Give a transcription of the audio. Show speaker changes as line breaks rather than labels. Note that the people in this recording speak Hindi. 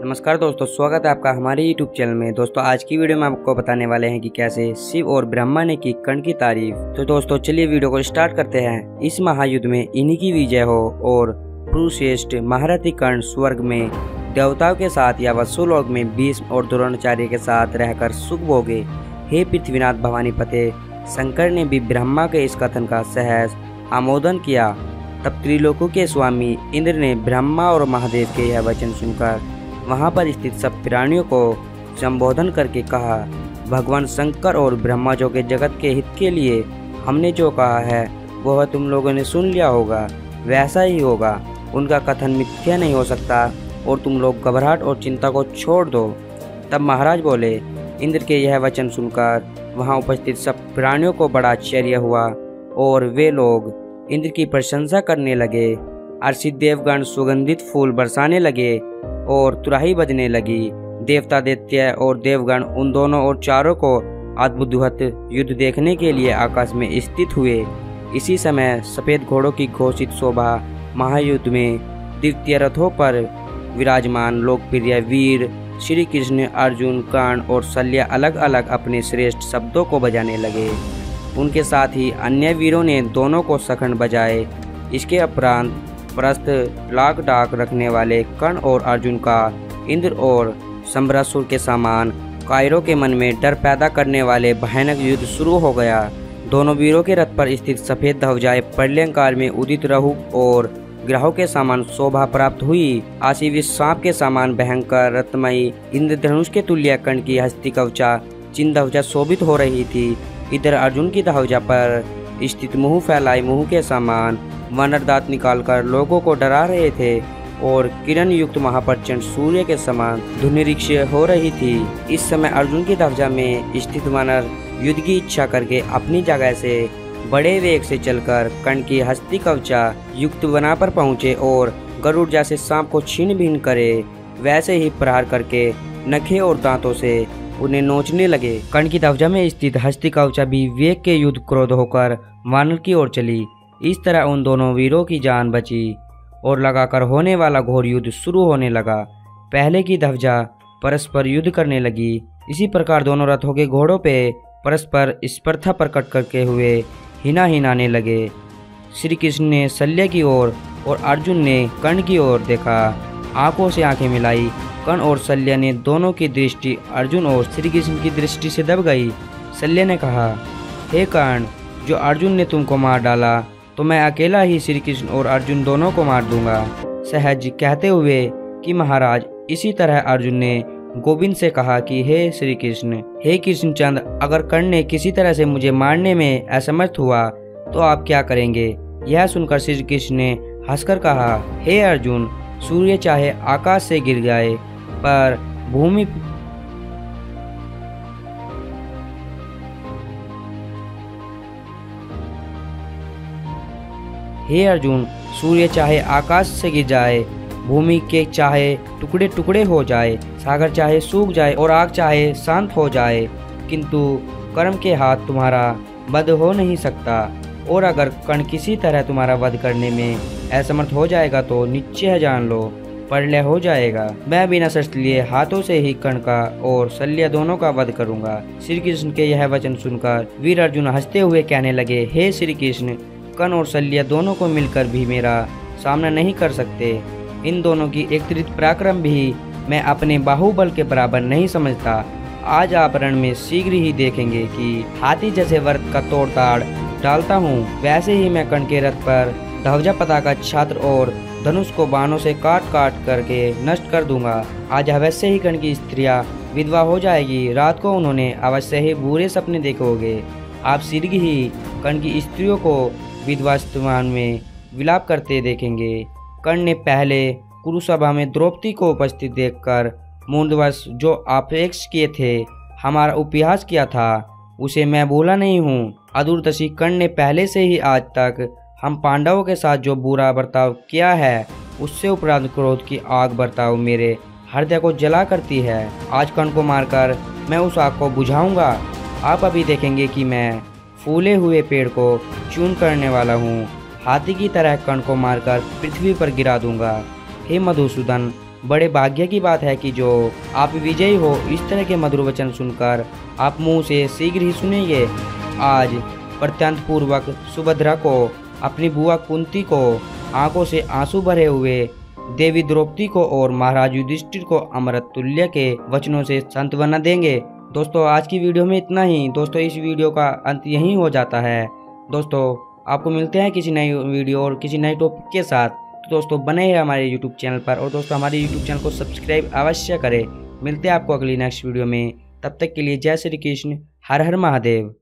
नमस्कार दोस्तों, स्वागत है आपका हमारे YouTube चैनल में। दोस्तों आज की वीडियो में आपको बताने वाले हैं कि कैसे शिव और ब्रह्मा ने की कर्ण की तारीफ। तो दोस्तों चलिए वीडियो को स्टार्ट करते हैं। इस महायुद्ध में इन्हीं की विजय हो और पुरुश्रेष्ठ महारथी कर्ण स्वर्ग में देवताओं के साथ या वसुलोक में भीष्म और द्रोणाचार्य के साथ रहकर सुख भोगे। हे पृथ्वीनाथ भवानीपते, शंकर ने भी ब्रह्मा के इस कथन का सहज आमोदन किया। तब त्रिलोकों के स्वामी इंद्र ने ब्रह्मा और महादेव के यह वचन सुनकर वहां पर स्थित सब प्राणियों को संबोधन करके कहा, भगवान शंकर और ब्रह्मा जो के जगत के हित के लिए हमने जो कहा है वह तुम लोगों ने सुन लिया होगा, वैसा ही होगा। उनका कथन मिथ्या नहीं हो सकता और तुम लोग घबराहट और चिंता को छोड़ दो। तब महाराज बोले, इंद्र के यह वचन सुनकर वहां उपस्थित सब प्राणियों को बड़ा आश्चर्य हुआ और वे लोग इंद्र की प्रशंसा करने लगे। अर्षि देवगण सुगंधित फूल बरसाने लगे और तुरही बजने लगी। देवता दैत्य और देवगण उन दोनों और चारों को अद्भुत युद्ध देखने के लिए आकाश में स्थित हुए। इसी समय सफेद घोड़ों की घोषित शोभा महायुद्ध में द्वितीय रथों पर विराजमान लोकप्रिय वीर श्री कृष्ण, अर्जुन, कर्ण और शल्य अलग अलग अपने श्रेष्ठ शब्दों को बजाने लगे। उनके साथ ही अन्य वीरों ने दोनों को सखंड बजाए। इसके उपरांत प्रस्थ लाख डाक रखने वाले कर्ण और अर्जुन का इंद्र और शंबरासुर के समान कायरों के मन में डर पैदा करने वाले भयानक युद्ध शुरू हो गया। दोनों वीरों के रथ पर स्थित सफेद ध्वजाएं प्रलयंकाल में उदित रहु और ग्रहों के समान शोभा प्राप्त हुई। आशीवी सांप के समान भयंकर रत्नमयी इंद्रधनुष के तुल्य कर्ण की हस्ती कवचा चिन्ह ध्वजा शोभित हो रही थी। इधर अर्जुन की ध्वजा पर स्थित मुंह फैलाए मुंह के समान वानर दांत निकालकर लोगों को डरा रहे थे और किरण युक्त महाप्रचंड सूर्य के समान धुनिरीक्ष हो रही थी। इस समय अर्जुन की ध्वजा में स्थित वानर युद्ध की इच्छा करके अपनी जगह से बड़े वेग से चलकर कर्ण की हस्ती कवचा युक्त वना पर पहुंचे और गरुड़ जैसे सांप को छीन भिन्न करे वैसे ही प्रहार करके नखे और दांतों से उन्हें नोचने लगे। कर्ण की ध्वजा में स्थित हस्ती कवचा भी वेग के युद्ध क्रोध होकर वानर की ओर चली। इस तरह उन दोनों वीरों की जान बची और लगाकर होने वाला घोर युद्ध शुरू होने लगा। पहले की ध्वजा परस्पर युद्ध करने लगी। इसी प्रकार दोनों रथों के घोड़ों पे परस्पर स्पर्धा प्रकट करके हुए हिनाने लगे। श्री कृष्ण ने शल्य की ओर और अर्जुन ने कर्ण की ओर देखा। आंखों से आंखें मिलाई। कर्ण और शल्य ने दोनों की दृष्टि अर्जुन और श्री कृष्ण की दृष्टि से दब गई। शल्य ने कहा, हे कर्ण, जो अर्जुन ने तुमको मार डाला तो मैं अकेला ही श्री कृष्ण और अर्जुन दोनों को मार दूंगा। सहज कहते हुए कि महाराज, इसी तरह अर्जुन ने गोविंद से कहा कि हे श्री कृष्ण, हे कृष्णचंद, अगर कर्ण ने किसी तरह से मुझे मारने में असमर्थ हुआ तो आप क्या करेंगे? यह सुनकर श्री कृष्ण ने हंसकर कहा, हे अर्जुन, सूर्य चाहे आकाश से गिर जाए पर भूमि हे अर्जुन, सूर्य चाहे आकाश से गिर जाए, भूमि के चाहे टुकड़े टुकड़े हो जाए, सागर चाहे सूख जाए और आग चाहे शांत हो जाए, किंतु कर्म के हाथ तुम्हारा वध हो नहीं सकता। और अगर कर्ण किसी तरह तुम्हारा वध करने में असमर्थ हो जाएगा तो निश्चय जान लो, प्रलय हो जाएगा। मैं बिना शस्त्र लिए हाथों से ही कर्ण का और शल्य दोनों का वध करूंगा। श्री कृष्ण के यह वचन सुनकर वीर अर्जुन हंसते हुए कहने लगे, हे श्री कृष्ण, कर्ण और शल्य दोनों को मिलकर भी मेरा सामना नहीं कर सकते। इन दोनों की एकत्रित पराक्रम भी मैं अपने बाहुबल के बराबर नहीं समझता। आज आप रण में शीघ्र ही देखेंगे कि हाथी जैसे वर्ग का तोड़ ताड़ डालता हूँ, वैसे ही मैं कर्ण के रथ पर ध्वजा पताका छात्र और धनुष को बाणों से काट काट करके नष्ट कर दूंगा। आज अवश्य ही कर्ण की स्त्रियां विधवा हो जाएगी। रात को उन्होंने अवश्य ही बुरे सपने देखोगे। आप शीघ्र ही कर्ण की स्त्रियों को विधवास्थान में विलाप करते देखेंगे। कर्ण ने पहले कुरुसभा में द्रौपदी को उपस्थित देखकर मूंदवश जो आपेक्ष किए थे, हमारा उपहास किया था, उसे मैं भूला नहीं हूँ। अदूरदर्शी कर्ण ने पहले से ही आज तक हम पांडवों के साथ जो बुरा बर्ताव किया है, उससे उपरांत क्रोध की आग बर्ताव मेरे हृदय को जला करती है। आज कर्ण को मारकर मैं उस आग को बुझाऊंगा। आप अभी देखेंगे कि मैं फूले हुए पेड़ को चूर्ण करने वाला हूँ। हाथी की तरह कर्ण को मारकर पृथ्वी पर गिरा दूंगा। हे मधुसूदन, बड़े भाग्य की बात है कि जो आप विजयी हो। इस तरह के मधुर वचन सुनकर आप मुंह से शीघ्र ही सुनेंगे। आज प्रत्यंत पूर्वक सुभद्रा को, अपनी बुआ कुंती को, आंखों से आंसू भरे हुए देवी द्रौपदी को और महाराज युधिष्ठिर को अमृत तुल्य के वचनों से सांत्वना देंगे। दोस्तों आज की वीडियो में इतना ही। दोस्तों इस वीडियो का अंत यहीं हो जाता है। दोस्तों आपको मिलते हैं किसी नई वीडियो और किसी नए टॉपिक के साथ। तो दोस्तों बने हैं हमारे यूट्यूब चैनल पर, और दोस्तों हमारे यूट्यूब चैनल को सब्सक्राइब अवश्य करें। मिलते हैं आपको अगली नेक्स्ट वीडियो में। तब तक के लिए जय श्री कृष्ण, हर हर महादेव।